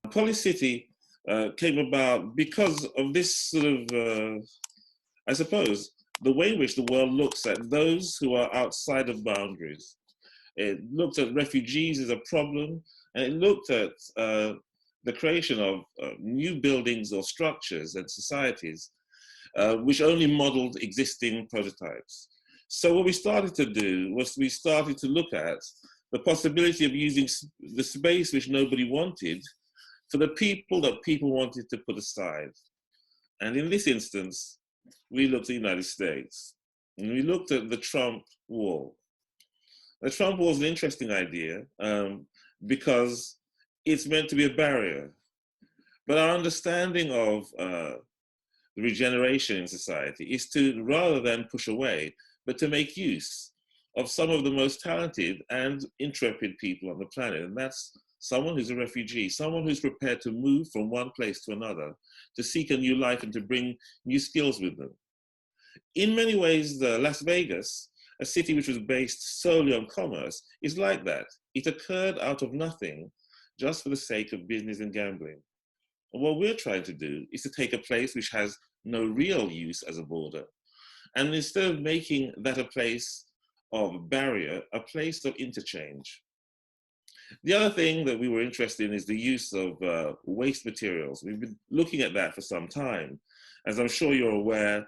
Polycity came about because of this sort of, I suppose, the way in which the world looks at those who are outside of boundaries. It looked at refugees as a problem, and it looked at the creation of new buildings or structures and societies which only modeled existing prototypes. So what we started to do was we started to look at the possibility of using the space which nobody wanted for the people that people wanted to put aside. And in this instance, we looked at the United States, and we looked at the Trump wall. The Trump wall is an interesting idea because it's meant to be a barrier. But our understanding of the regeneration in society is to, rather than push away, but to make use of some of the most talented and intrepid people on the planet. And that's someone who's a refugee, someone who's prepared to move from one place to another, to seek a new life and to bring new skills with them. In many ways, Las Vegas, a city which was based solely on commerce, is like that. It occurred out of nothing, just for the sake of business and gambling. And what we're trying to do is to take a place which has no real use as a border, and instead of making that a place of barrier, a place of interchange. The other thing that we were interested in is the use of waste materials. We've been looking at that for some time. As I'm sure you're aware,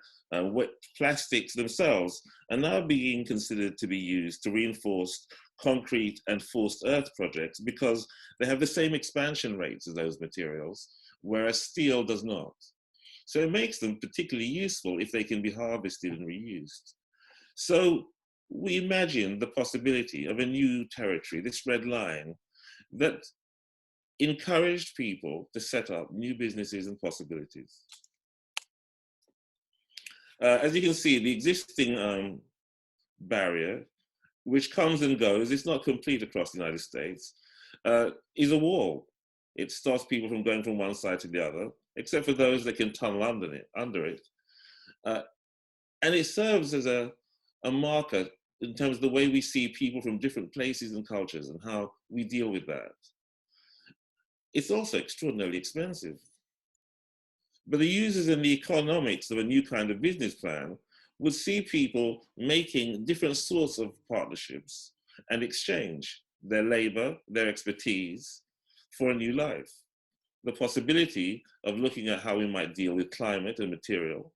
plastics themselves are now being considered to be used to reinforce concrete and forced earth projects because they have the same expansion rates as those materials, whereas steel does not. So it makes them particularly useful if they can be harvested and reused. So we imagine the possibility of a new territory, this red line, that encouraged people to set up new businesses and possibilities. As you can see, the existing barrier, which comes and goes, it's not complete across the United States, is a wall. It stops people from going from one side to the other, except for those that can tunnel under it. And it serves as a marker in terms of the way we see people from different places and cultures and how we deal with that. It's also extraordinarily expensive. But the users and the economics of a new kind of business plan would see people making different sorts of partnerships and exchange their labor, their expertise for a new life. The possibility of looking at how we might deal with climate and material,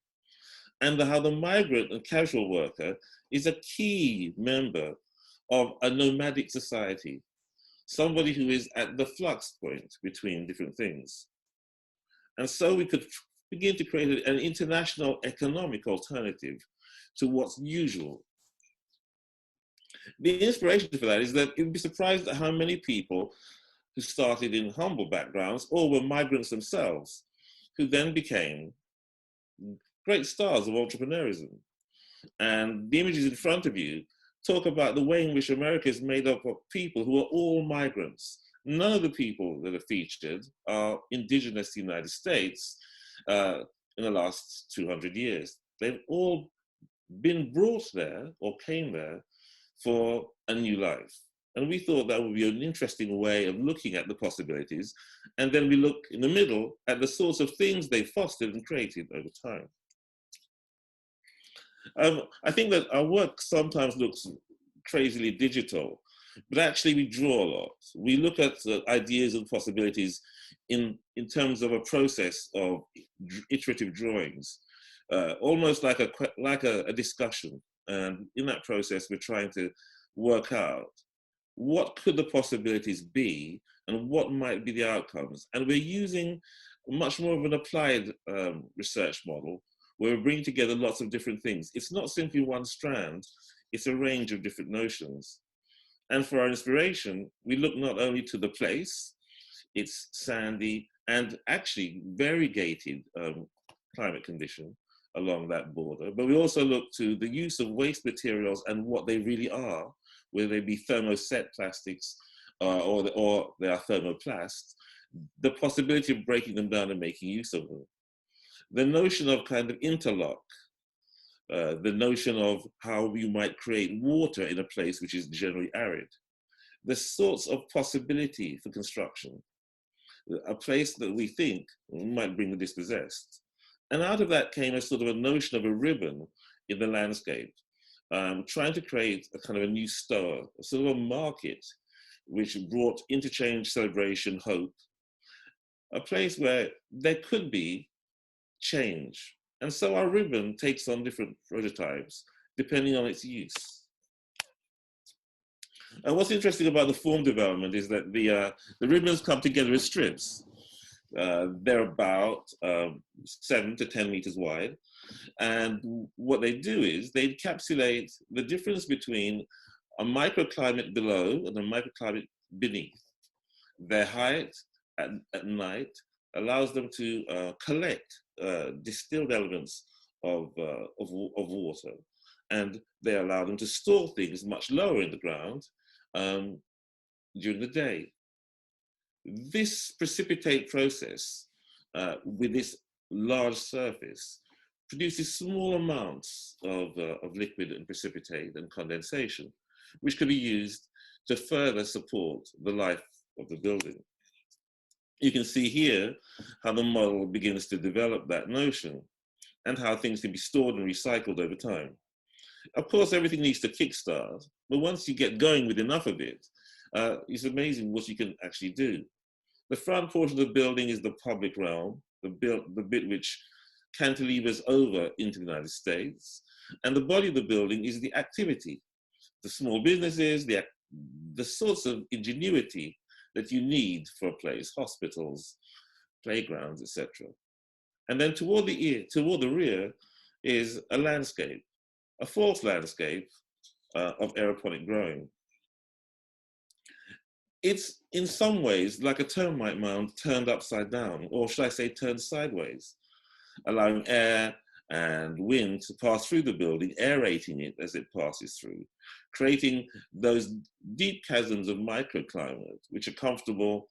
and how the migrant and casual worker is a key member of a nomadic society, somebody who is at the flux point between different things. And so we could begin to create an international economic alternative to what's usual. The inspiration for that is that you'd be surprised at how many people who started in humble backgrounds or were migrants themselves, who then became great stars of entrepreneurism. And the images in front of you talk about the way in which America is made up of people who are all migrants. None of the people that are featured are indigenous to the United States in the last 200 years. They've all been brought there or came there for a new life. And we thought that would be an interesting way of looking at the possibilities. And then we look in the middle at the sorts of things they fostered and created over time. I think that our work sometimes looks crazily digital, but actually we draw a lot. We look at ideas and possibilities in terms of a process of iterative drawings, almost like a discussion. And in that process, we're trying to work out what could the possibilities be and what might be the outcomes. And we're using much more of an applied research model where we're bringing together lots of different things. It's not simply one strand, it's a range of different notions. And for our inspiration, we look not only to the place, its sandy and actually variegated climate condition along that border, but we also look to the use of waste materials and what they really are, whether they be thermoset plastics or they are thermoplasts, the possibility of breaking them down and making use of them. The notion of kind of interlock, the notion of how you might create water in a place which is generally arid, the sorts of possibility for construction. a place that we think might bring the dispossessed. And out of that came a sort of a notion of a ribbon in the landscape, trying to create a kind of a new store, a sort of a market which brought interchange, celebration, hope, a place where there could be change. And so our ribbon takes on different prototypes depending on its use. And what's interesting about the form development is that the ribbons come together as strips. They're about 7 to 10 meters wide. And what they do is they encapsulate the difference between a microclimate below and a microclimate beneath. Their height at night allows them to collect distilled elements of water, and they allow them to store things much lower in the ground during the day. This precipitate process with this large surface produces small amounts of liquid and precipitate and condensation, which can be used to further support the life of the building. You can see here how the model begins to develop that notion and how things can be stored and recycled over time. Of course, everything needs to kickstart, but once you get going with enough of it, it's amazing what you can actually do. The front portion of the building is the public realm, the bit which cantilevers over into the United States, and the body of the building is the activity, the small businesses, the sorts of ingenuity that you need for a place, hospitals, playgrounds, etc. And then toward the rear is a landscape, a false landscape of aeroponic growing. It's in some ways like a termite mound turned upside down, or should I say turned sideways, allowing air and wind to pass through the building, aerating it as it passes through, creating those deep chasms of microclimate, which are comfortable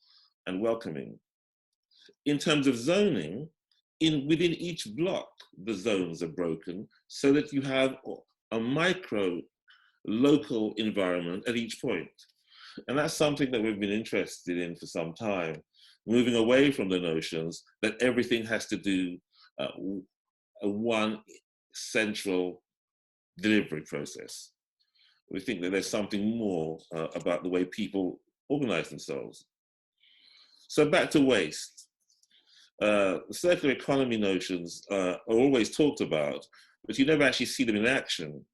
and welcoming. In terms of zoning, within each block, the zones are broken so that you have a micro local environment at each point. And that's something that we've been interested in for some time, moving away from the notions that everything has to do one central delivery process. We think that there's something more about the way people organize themselves. So back to waste. The circular economy notions are always talked about, but you never actually see them in action.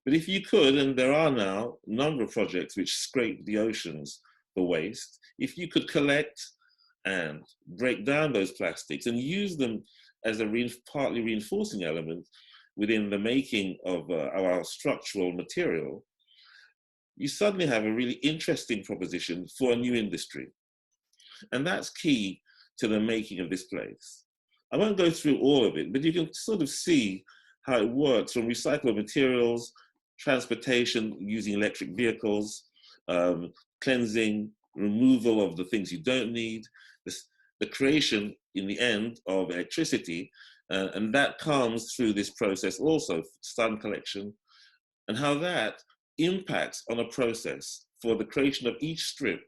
But if you could, and there are now a number of projects which scrape the oceans for waste, if you could collect and break down those plastics and use them as a partly reinforcing element within the making of our structural material, you suddenly have a really interesting proposition for a new industry. And that's key to the making of this place. I won't go through all of it, but you can sort of see how it works from recyclable materials, transportation using electric vehicles, cleansing, removal of the things you don't need, the creation in the end of electricity, and that comes through this process also, sun collection, and how that impacts on a process for the creation of each strip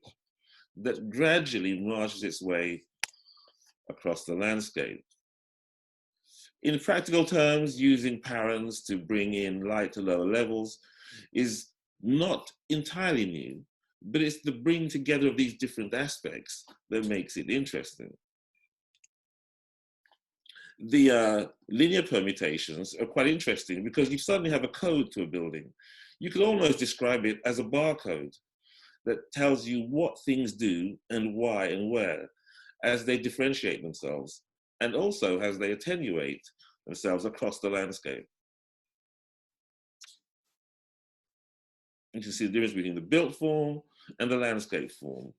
that gradually marches its way across the landscape. In practical terms, using parens to bring in light to lower levels is not entirely new, but it's the bringing together of these different aspects that makes it interesting. The linear permutations are quite interesting because you suddenly have a code to a building. You could almost describe it as a barcode that tells you what things do and why and where as they differentiate themselves, and also as they attenuate themselves across the landscape. You can see the difference between the built form and the landscape form.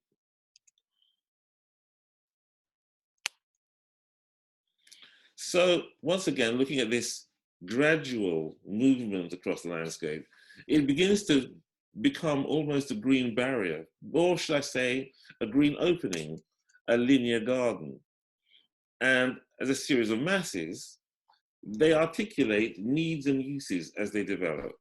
So once again, looking at this gradual movement across the landscape, it begins to become almost a green barrier, or should I say, a green opening, a linear garden. And as a series of masses, they articulate needs and uses as they develop.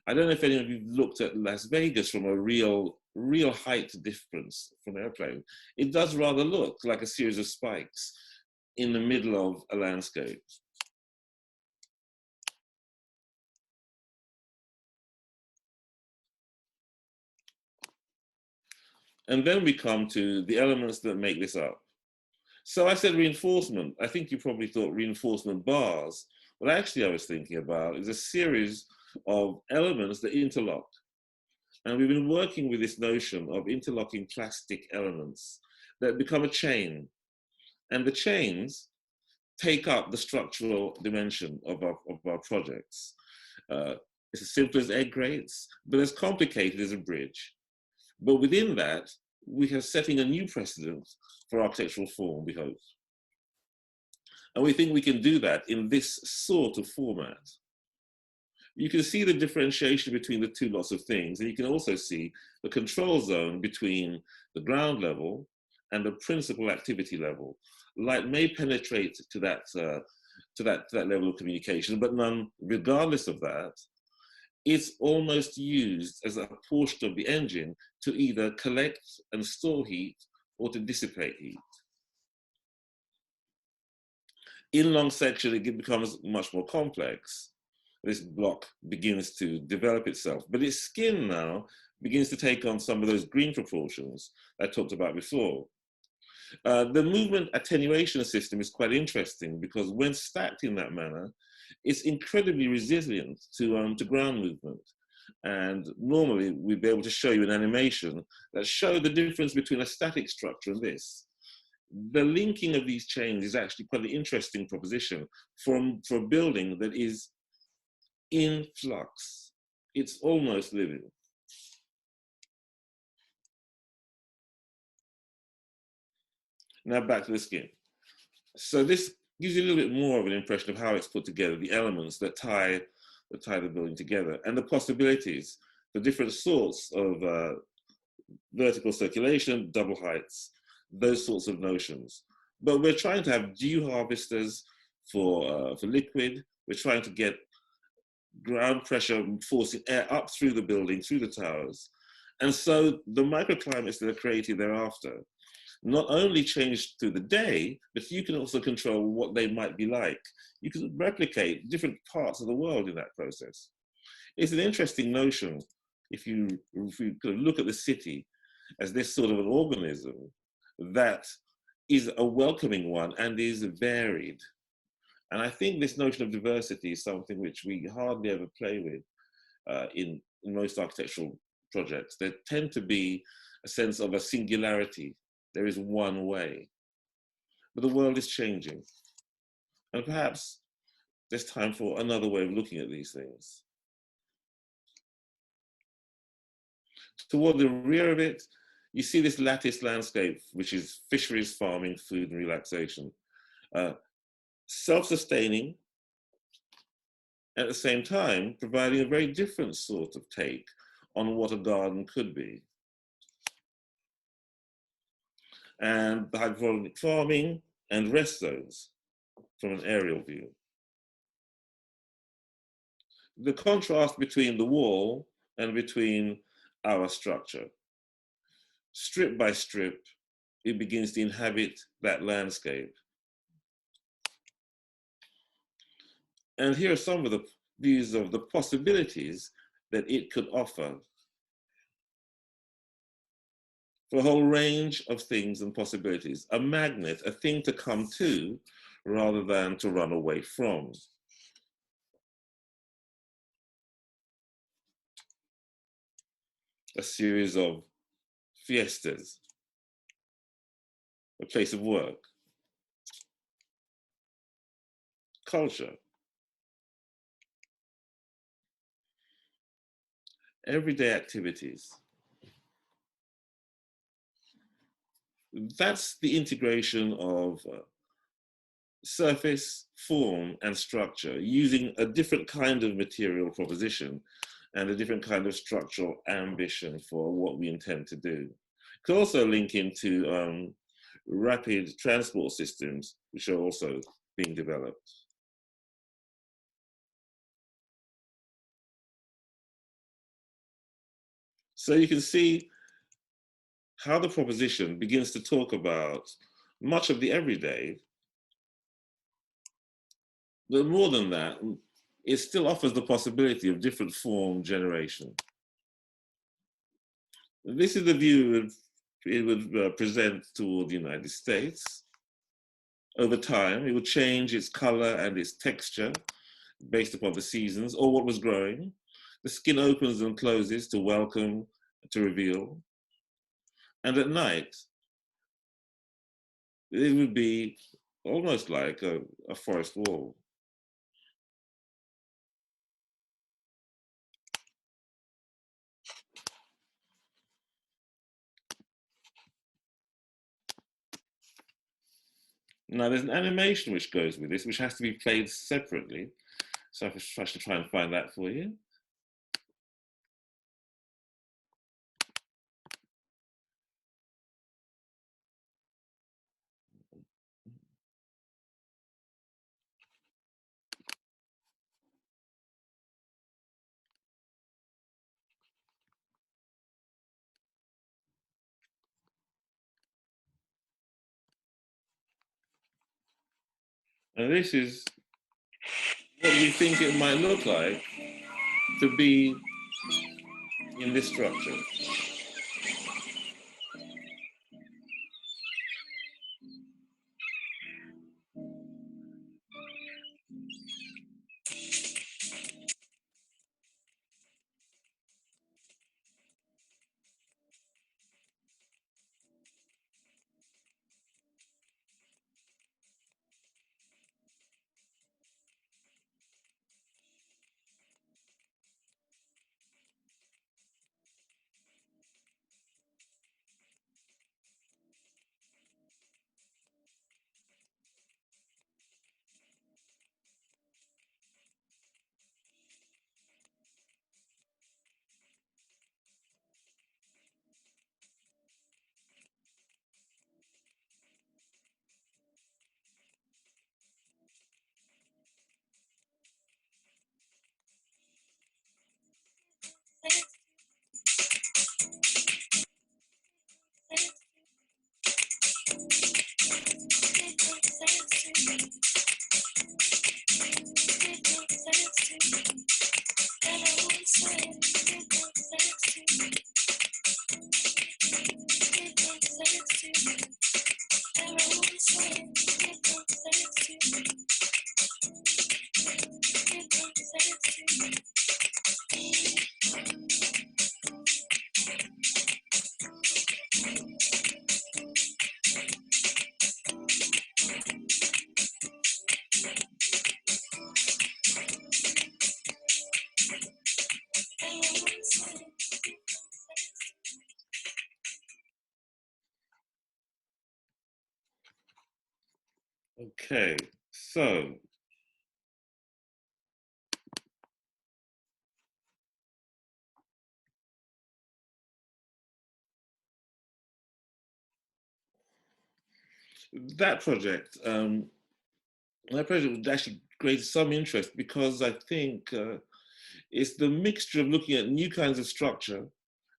I don't know if any of you looked at Las Vegas from a real real height difference from an airplane. It does rather look like a series of spikes in the middle of a landscape. And then we come to the elements that make this up. So I said reinforcement. I think you probably thought reinforcement bars. What actually I was thinking about is a series of elements that interlock. And we've been working with this notion of interlocking plastic elements that become a chain. And the chains take up the structural dimension of our projects. It's as simple as egg grates, but as complicated as a bridge. But within that, we are setting a new precedent for architectural form, we hope. And we think we can do that in this sort of format. You can see the differentiation between the two lots of things, and you can also see the control zone between the ground level and the principal activity level. Light may penetrate to that level of communication, but none, regardless of that, it's almost used as a portion of the engine to either collect and store heat or to dissipate heat. In long section, it becomes much more complex. This block begins to develop itself, but its skin now begins to take on some of those green proportions I talked about before. The movement attenuation system is quite interesting because when stacked in that manner, it's incredibly resilient to ground movement. And normally we'd be able to show you an animation that showed the difference between a static structure and this. The linking of these chains is actually quite an interesting proposition for a building that is in flux. It's almost living. Now back to the skin. So this gives you a little bit more of an impression of how it's put together, the elements that tie the building together, and the possibilities for different sorts of vertical circulation, double heights, those sorts of notions. But we're trying to have dew harvesters for liquid. We're trying to get ground pressure forcing air up through the building, through the towers. And so the microclimates that are created thereafter not only change through the day, but you can also control what they might be like. You can replicate different parts of the world in that process. It's an interesting notion if you look at the city as this sort of an organism that is a welcoming one and is varied. And I think this notion of diversity is something which we hardly ever play with in most architectural projects. There tend to be a sense of a singularity. There is one way. But the world is changing. And perhaps there's time for another way of looking at these things. Toward the rear of it, you see this lattice landscape, which is fisheries, farming, food, and relaxation. Self-sustaining, at the same time, providing a very different sort of take on what a garden could be. And the hydroponic farming and rest zones from an aerial view. The contrast between the wall and between our structure. Strip by strip, it begins to inhabit that landscape. And here are some of the views of the possibilities that it could offer for a whole range of things and possibilities. A magnet, a thing to come to rather than to run away from. A series of fiestas, a place of work, culture, everyday activities. That's the integration of surface, form, and structure using a different kind of material proposition and a different kind of structural ambition for what we intend to do. It could also link into rapid transport systems, which are also being developed. So you can see how the proposition begins to talk about much of the everyday, but more than that, it still offers the possibility of different form generation. This is the view it would present toward the United States. Over time, it would change its color and its texture based upon the seasons or what was growing. The skin opens and closes to welcome, to reveal. And at night, it would be almost like a forest wall. Now there's an animation which goes with this, which has to be played separately. So I should try and find that for you. And this is what we think it might look like to be in this structure. Okay, so that project, would actually create some interest because I think it's the mixture of looking at new kinds of structure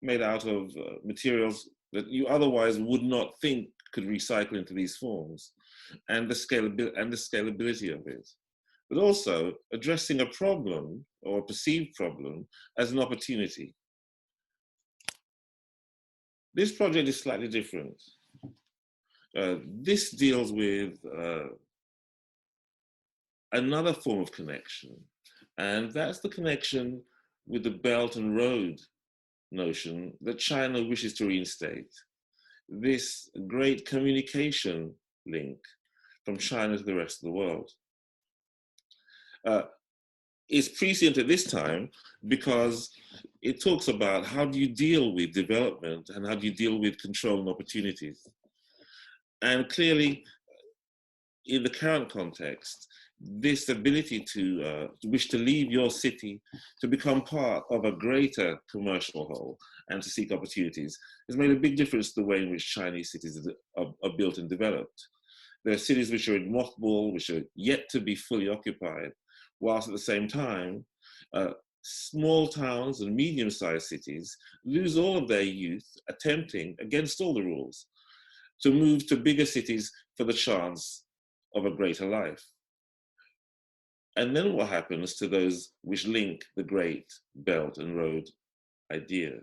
made out of materials that you otherwise would not think could recycle into these forms, and the scalability of it, but also addressing a problem or a perceived problem as an opportunity. This project is slightly different. This deals with another form of connection, and that's the connection with the Belt and Road notion that China wishes to reinstate. This great communication link from China to the rest of the world. It's prescient at this time because it talks about how do you deal with development and how do you deal with control and opportunities. And clearly, in the current context, this ability to wish to leave your city to become part of a greater commercial whole and to seek opportunities has made a big difference to the way in which Chinese cities are built and developed. There are cities which are in mothball, which are yet to be fully occupied, whilst at the same time, small towns and medium-sized cities lose all of their youth attempting, against all the rules, to move to bigger cities for the chance of a greater life. And then what happens to those which link the Great Belt and Road idea?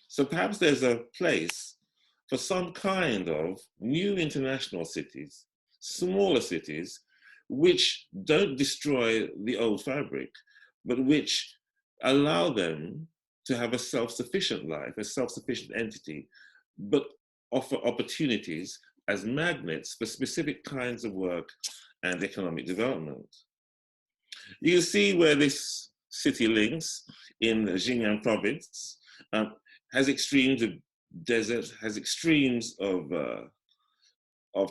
So perhaps there's a place for some kind of new international cities, smaller cities, which don't destroy the old fabric, but which allow them to have a self-sufficient life, a self-sufficient entity, but offer opportunities as magnets for specific kinds of work and economic development. You can see where this city links in Xinjiang province, has extremes of desert, has extremes of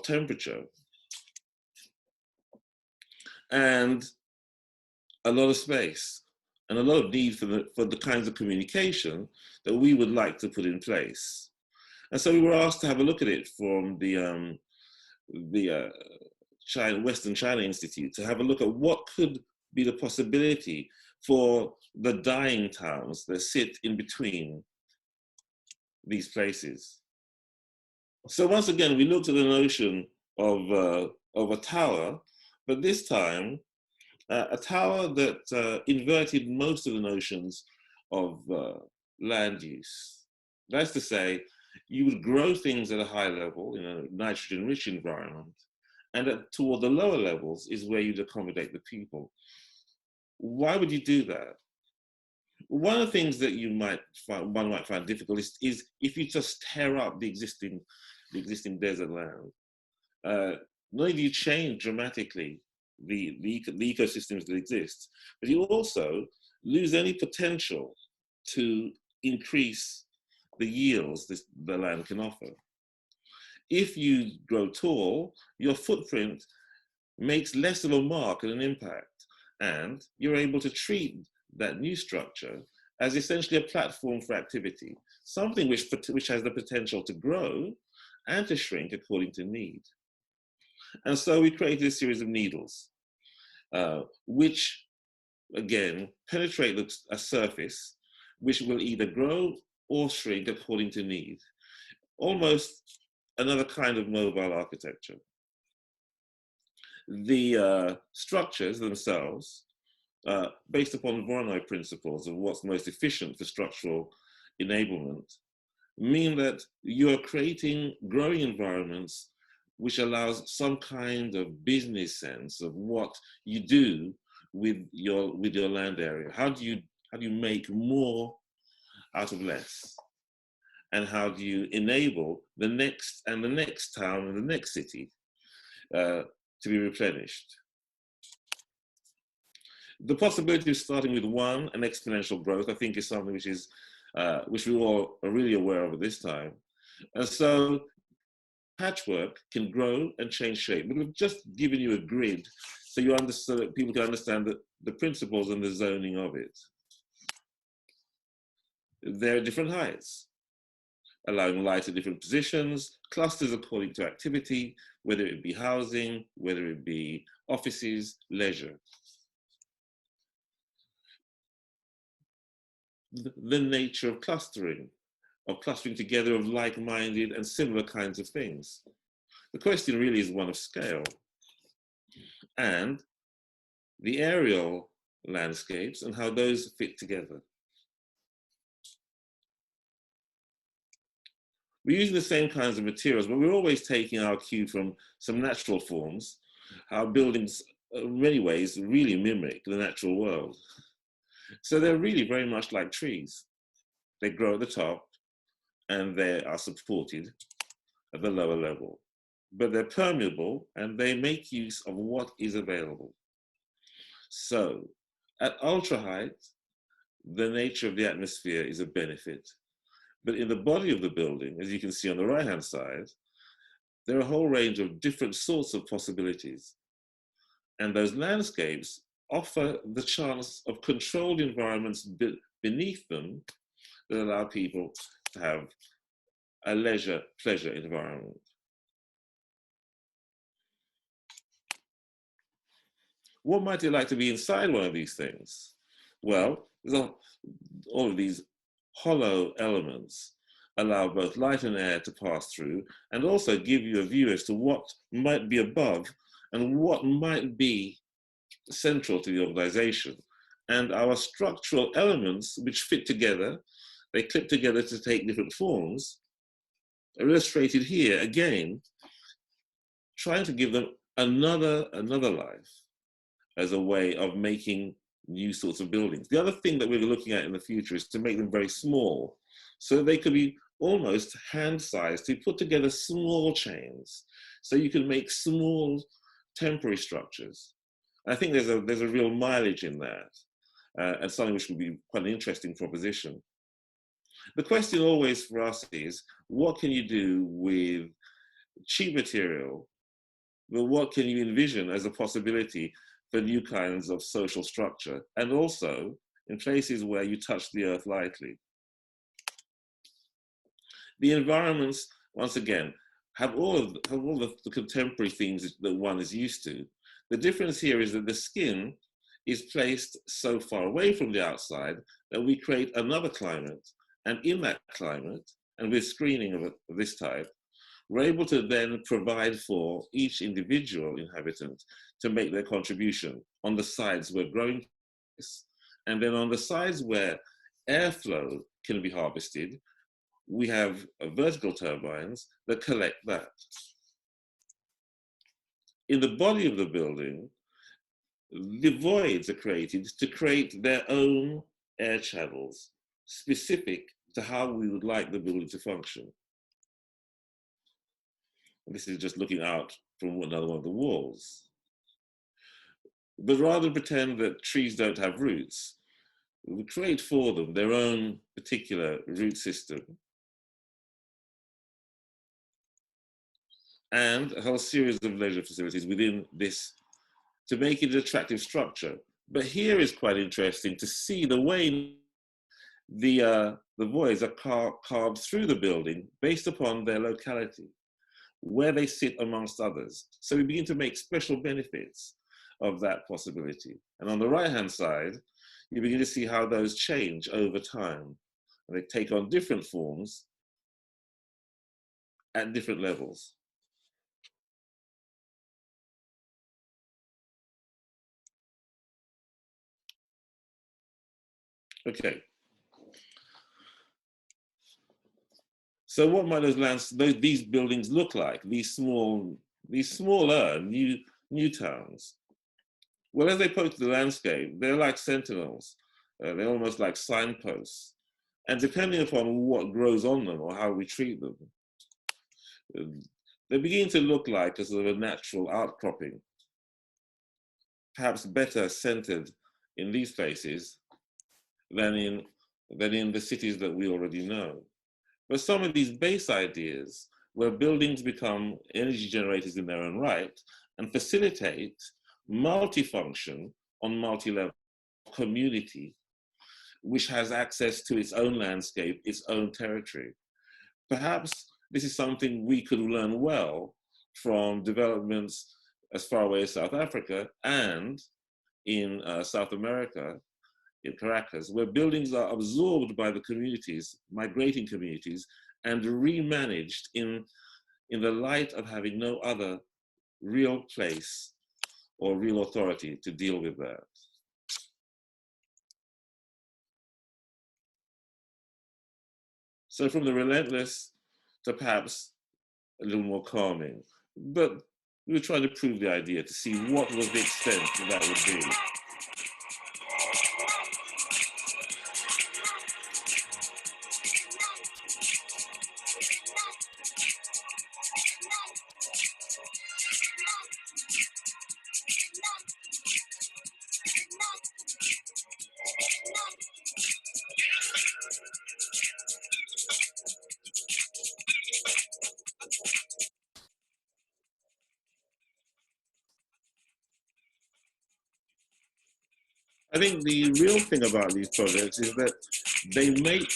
temperature, and a lot of space, and a lot of need for the kinds of communication that we would like to put in place. And so we were asked to have a look at it from the Western China Institute, to have a look at what could be the possibility for the dying towns that sit in between these places. So once again, we looked at the notion of a tower, but this time a tower that inverted most of the notions of land use. That's to say, you would grow things at a high level in a nitrogen-rich environment, and toward the lower levels is where you'd accommodate the people. Why would you do that? One of the things that one might find difficult is if you just tear up the existing desert land. Not only do you change dramatically the ecosystems that exist, but you also lose any potential to increase the yields the land can offer. If you grow tall, your footprint makes less of a mark and an impact, and you're able to treat that new structure as essentially a platform for activity, something which has the potential to grow and to shrink according to need. And so we created a series of needles, which again penetrate a surface which will either grow or shrink according to need. Almost another kind of mobile architecture. The structures themselves, based upon Voronoi principles of what's most efficient for structural enablement, mean that you are creating growing environments which allows some kind of business sense of what you do with your land area. How do you make more out of less? And how do you enable the next and the next town and the next city to be replenished? The possibility of starting with one and exponential growth, I think, is something which we all are really aware of at this time. And so patchwork can grow and change shape. But we've just given you a grid so that people can understand the principles and the zoning of it. There are different heights, allowing light at different positions, clusters according to activity, whether it be housing, whether it be offices, leisure. The nature of clustering together of like-minded and similar kinds of things. The question really is one of scale. And the aerial landscapes and how those fit together. We're using the same kinds of materials, but we're always taking our cue from some natural forms. Our buildings, in many ways, really mimic the natural world. So they're really very much like trees. They grow at the top and they are supported at the lower level. But they're permeable and they make use of what is available. So at ultra height, the nature of the atmosphere is a benefit. But in the body of the building, as you can see on the right-hand side, there are a whole range of different sorts of possibilities. And those landscapes offer the chance of controlled environments beneath them that allow people to have a leisure, pleasure environment. What might it like to be inside one of these things? Well, all of these hollow elements allow both light and air to pass through, and also give you a view as to what might be above and what might be central to the organization. And our structural elements, which fit together, they clip together to take different forms, are illustrated here again, trying to give them another life as a way of making new sorts of buildings. The other thing that we're looking at in the future is to make them very small, so they could be almost hand-sized, to put together small chains, so you can make small temporary structures. And I think there's a real mileage in that, and something which would be quite an interesting proposition. The question always for us is, what can you do with cheap material, but what can you envision as a possibility for new kinds of social structure, and also in places where you touch the earth lightly? The environments, once again, have all of the contemporary things that one is used to. The difference here is that the skin is placed so far away from the outside that we create another climate, and in that climate, and with screening of this type, we're able to then provide for each individual inhabitant to make their contribution on the sides where growing is. And then on the sides where airflow can be harvested, we have vertical turbines that collect that. In the body of the building, the voids are created to create their own air channels, specific to how we would like the building to function. This is just looking out from another one of the walls. But rather than pretend that trees don't have roots, we create for them their own particular root system, and a whole series of leisure facilities within this to make it an attractive structure. But here is quite interesting to see the way the voids are carved through the building based upon their locality, where they sit amongst others. So we begin to make special benefits of that possibility. And on the right-hand side, you begin to see how those change over time. And they take on different forms at different levels. Okay. So what might these buildings look like? These smaller new towns. Well, as they post the landscape, they're like sentinels. They're almost like signposts. And depending upon what grows on them or how we treat them, they begin to look like a sort of a natural outcropping, perhaps better centered in these places than in the cities that we already know. But some of these base ideas, where buildings become energy generators in their own right and facilitate multifunction on multi-level community, which has access to its own landscape, its own territory. Perhaps this is something we could learn well from developments as far away as South Africa and in South America, in Caracas, where buildings are absorbed by the communities, migrating communities, and remanaged in the light of having no other real place or real authority to deal with that. So from the relentless to perhaps a little more calming, but we were trying to prove the idea to see what was the extent that would be. I think the real thing about these projects is that they make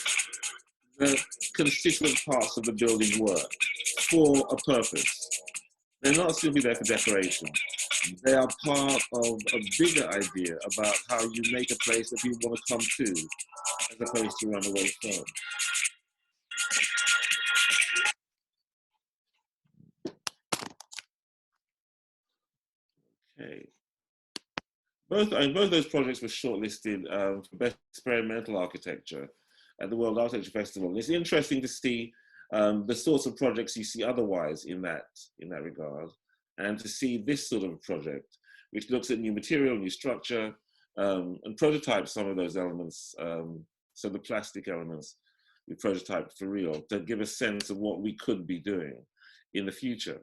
the constituent parts of the building work for a purpose. They're not simply there for decoration. They are part of a bigger idea about how you make a place that people want to come to, as opposed to run away from. Okay. Both those projects were shortlisted for Best Experimental Architecture at the World Architecture Festival. And it's interesting to see the sorts of projects you see otherwise in that regard, and to see this sort of project, which looks at new material, new structure, and prototypes some of those elements. So the plastic elements we prototyped for real to give a sense of what we could be doing in the future.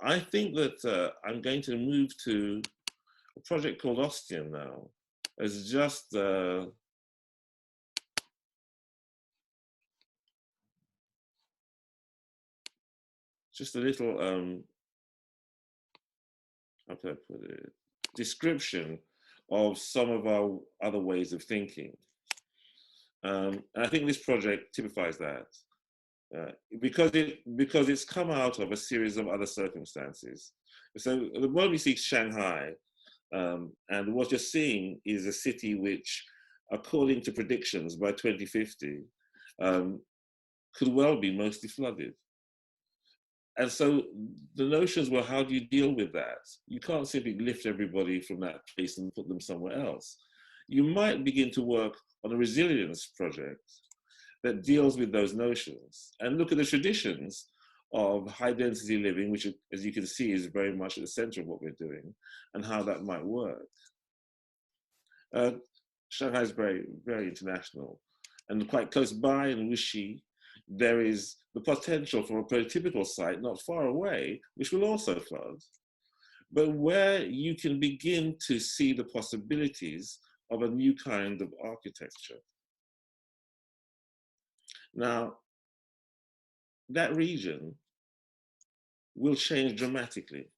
I think that I'm going to move to a project called Ostian now. As just a little, how can I put it, description of some of our other ways of thinking. And I think this project typifies that. Because it's come out of a series of other circumstances. So the moment we see Shanghai, and what you're seeing is a city which, according to predictions, by 2050, could well be mostly flooded. And so the notions were, how do you deal with that? You can't simply lift everybody from that place and put them somewhere else. You might begin to work on a resilience project that deals with those notions and look at the traditions of high density living, which, as you can see, is very much at the center of what we're doing, and how that might work. Shanghai is very, very international. And quite close by in Wuxi, there is the potential for a prototypical site not far away, which will also flood, but where you can begin to see the possibilities of a new kind of architecture. Now, that region will change dramatically.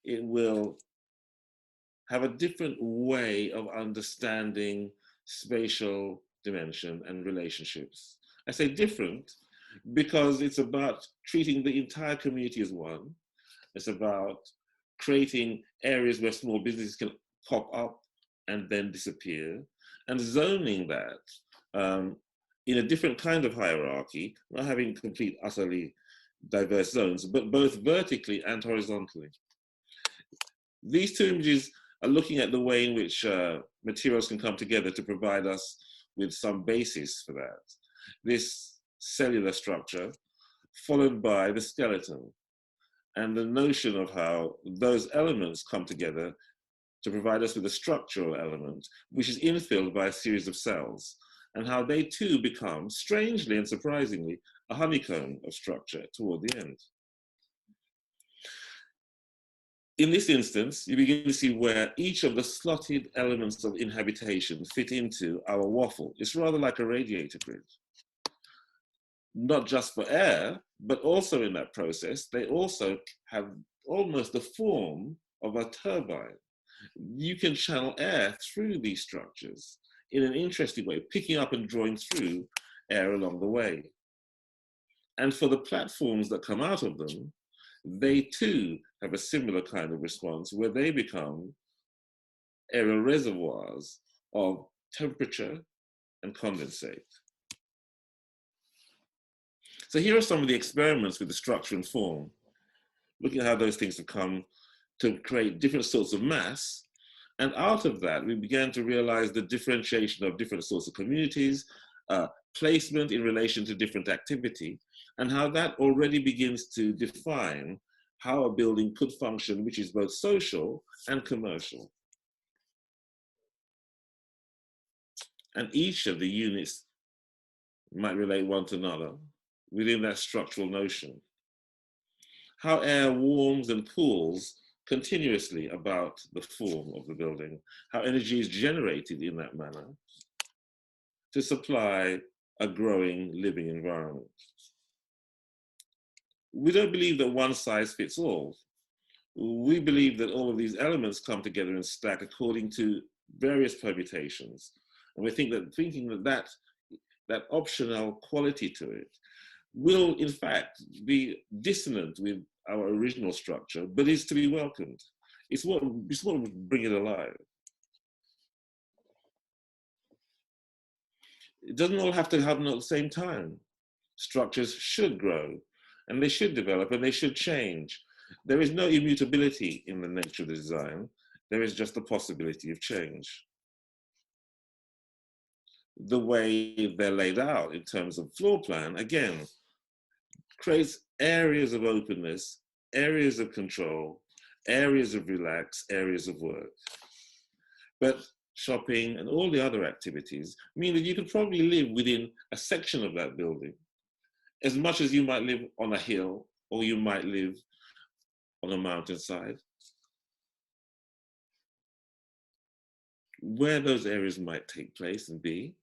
It will have a different way of understanding spatial dimension and relationships. I say different because it's about treating the entire community as one. It's about creating areas where small businesses can pop up and then disappear, and zoning that in a different kind of hierarchy, not having complete, utterly diverse zones, but both vertically and horizontally. These two images are looking at the way in which materials can come together to provide us with some basis for that. This cellular structure, followed by the skeleton, and the notion of how those elements come together to provide us with a structural element, which is infilled by a series of cells, and how they too become, strangely and surprisingly, a honeycomb of structure toward the end. In this instance, you begin to see where each of the slotted elements of inhabitation fit into our waffle. It's rather like a radiator grid. Not just for air, but also in that process, they also have almost the form of a turbine. You can channel air through these structures in an interesting way, picking up and drawing through air along the way. And for the platforms that come out of them, they too have a similar kind of response where they become aerial reservoirs of temperature and condensate. So here are some of the experiments with the structure and form, looking at how those things have come to create different sorts of mass. And out of that, we began to realize the differentiation of different sorts of communities, placement in relation to different activity, and how that already begins to define how a building could function, which is both social and commercial. And each of the units might relate one to another within that structural notion. How air warms and cools continuously about the form of the building, how energy is generated in that manner to supply a growing living environment. We don't believe that one size fits all. We believe that all of these elements come together and stack according to various permutations. And we think that that optional quality to it will in fact be dissonant with our original structure, but is to be welcomed. It's what would bring it alive. It doesn't all have to happen at the same time. Structures should grow, and they should develop, and they should change. There is no immutability in the nature of the design. There is just the possibility of change. The way they're laid out in terms of floor plan, again, creates areas of openness, areas of control, areas of relax, areas of work. But shopping and all the other activities mean that you could probably live within a section of that building as much as you might live on a hill or you might live on a mountainside. Where those areas might take place and be.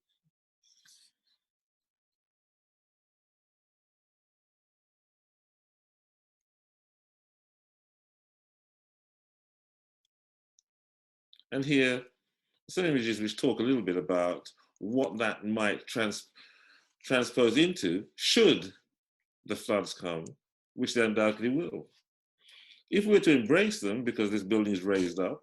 And here, some images which talk a little bit about what that might transpose into should the floods come, which they undoubtedly will. If we were to embrace them because this building is raised up,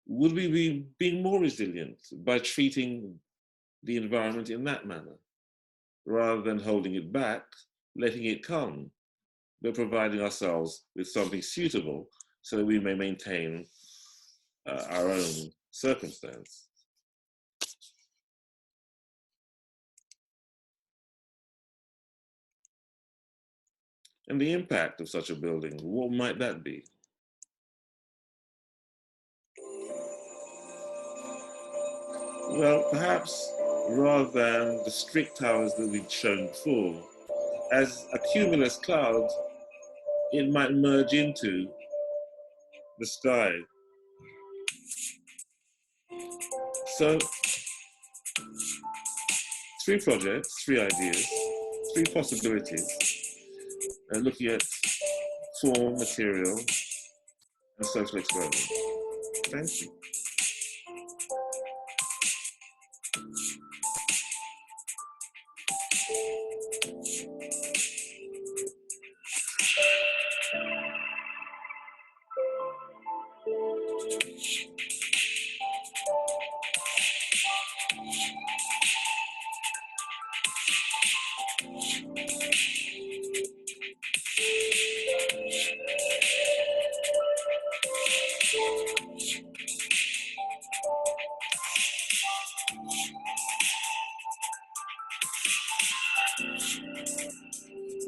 would we be being more resilient by treating the environment in that manner, rather than holding it back, letting it come, but providing ourselves with something suitable so that we may maintain our own circumstance? And the impact of such a building, what might that be? Well, perhaps rather than the strict towers that we've shown before, as a cumulus cloud, it might merge into the sky. So, 3 projects, 3 ideas, 3 possibilities, looking at form, material, and social experiment. Thank you.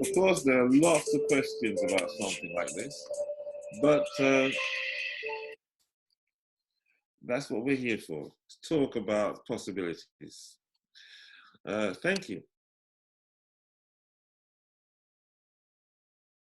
Of course, there are lots of questions about something like this, but that's what we're here for, to talk about possibilities. Thank you.